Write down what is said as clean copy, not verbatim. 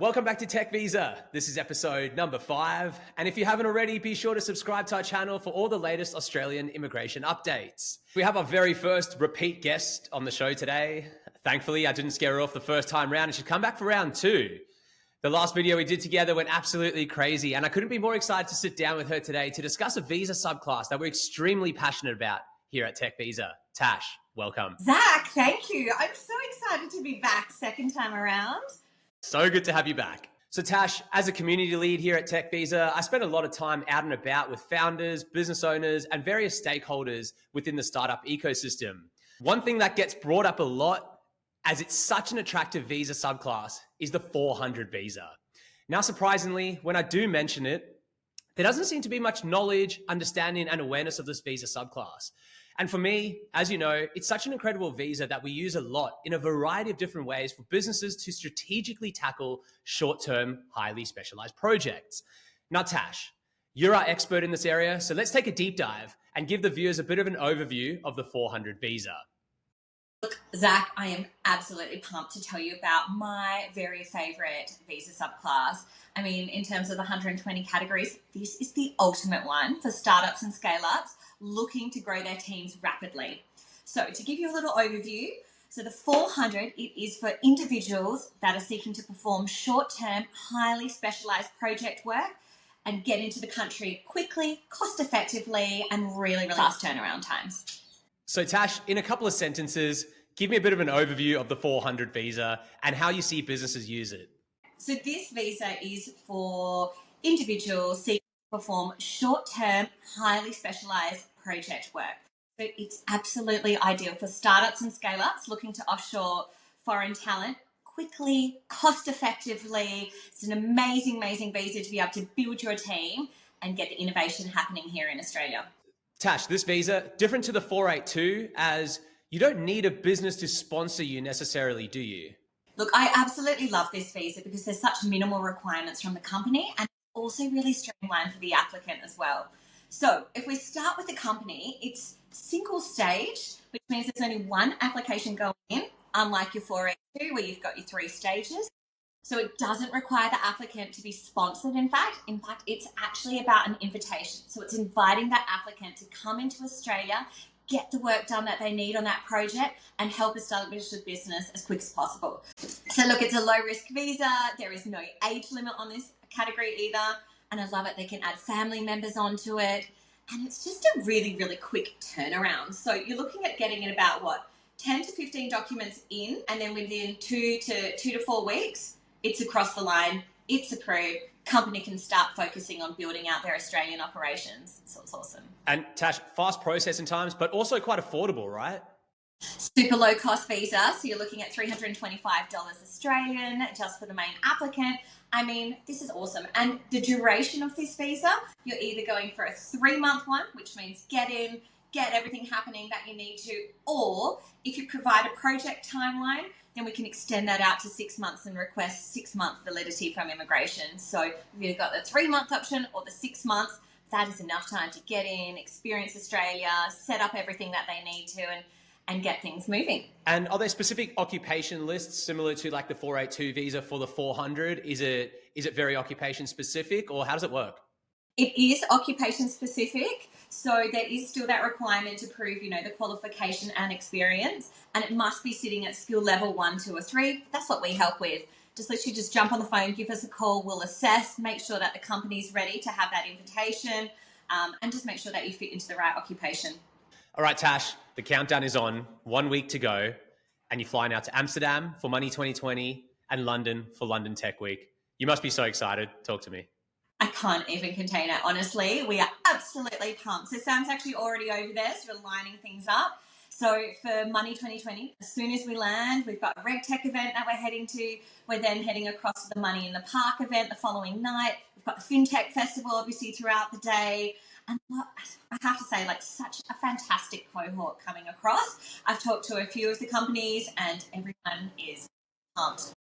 Welcome back to Tech Visa. This is episode number 5. And if you haven't already, be sure to subscribe to our channel for all the latest Australian immigration updates. We have our very first repeat guest on the show today. Thankfully, I didn't scare her off the first time round and she'd come back for round 2. The last video we did together went absolutely crazy and I couldn't be more excited to sit down with her today to discuss a visa subclass that we're extremely passionate about here at Tech Visa. Tash, welcome. Zach, thank you. I'm so excited to be back second time around. So good to have you back. So Tash, as a community lead here at Tech Visa, I spend a lot of time out and about with founders, business owners, and various stakeholders within the startup ecosystem. One thing that gets brought up a lot, as it's such an attractive visa subclass, is the 400 visa. Now, surprisingly, when I do mention it, there doesn't seem to be much knowledge, understanding, and awareness of this visa subclass. And for me, as you know, it's such an incredible visa that we use a lot in a variety of different ways for businesses to strategically tackle short-term, highly specialized projects. Now, Tash, you're our expert in this area, so let's take a deep dive and give the viewers a bit of an overview of the 400 visa. Look, Zach, I am absolutely pumped to tell you about my very favorite visa subclass. I mean, in terms of the 120 categories, this is the ultimate one for startups and scale-ups looking to grow their teams rapidly. So to give you a little overview, so the 400, it is for individuals that are seeking to perform short-term, highly specialized project work and get into the country quickly, cost-effectively, and really fast turnaround times. So Tash, in a couple of sentences, give me a bit of an overview of the 400 visa and how you see businesses use it. So this visa is for individuals seeking to perform short-term, highly specialized project work. So it's absolutely ideal for startups and scale-ups looking to offshore foreign talent quickly, cost-effectively. It's an amazing visa to be able to build your team and get the innovation happening here in Australia. Tash, this visa, different to the 482, as you don't need a business to sponsor you necessarily, do you? Look, I absolutely love this visa because there's such minimal requirements from the company and also really streamlined for the applicant as well. So if we start with the company, it's single stage, which means there's only one application going in, unlike your 482 where you've got your 3 stages. So it doesn't require the applicant to be sponsored, in fact. In fact, it's actually about an invitation. So it's inviting that applicant to come into Australia, get the work done that they need on that project and help establish the business as quick as possible. So look, it's a low-risk visa. There is no age limit on this category either. And I love it. They can add family members onto it. And it's just a really quick turnaround. So you're looking at getting it about, 10 to 15 documents in, and then within 2 to 4 weeks, it's across the line, it's approved, company can start focusing on building out their Australian operations. So it's awesome. And Tash, fast processing times, but also quite affordable, right? Super low cost visa. So you're looking at $325 Australian just for the main applicant. I mean, this is awesome. And the duration of this visa, you're either going for a 3-month one, which means get in, get everything happening that you need to, or if you provide a project timeline, then we can extend that out to 6 months and request 6-month validity from immigration. So if you've got the 3-month option or the 6 months, that is enough time to get in, experience Australia, set up everything that they need to, and get things moving. And are there specific occupation lists similar to like the 482 visa for the 400? Is it very occupation specific, or how does it work? It is occupation specific. So there is still that requirement to prove, the qualification and experience, and it must be sitting at skill level 1, 2, or 3. That's what we help with. Just literally just jump on the phone, give us a call, we'll assess, make sure that the company's ready to have that invitation, and just make sure that you fit into the right occupation. All right, Tash, the countdown is on. 1 week to go, and you're flying out to Amsterdam for Money 2020 and London for London Tech Week. You must be so excited. Talk to me. I can't even contain it, honestly. We are absolutely pumped. So Sam's actually already over there, so we're lining things up. So for Money 2020, as soon as we land, we've got a RegTech event that we're heading to. We're then heading across to the Money in the Park event the following night. We've got the FinTech Festival, obviously, throughout the day. And I have to say, such a fantastic cohort coming across. I've talked to a few of the companies and everyone is pumped.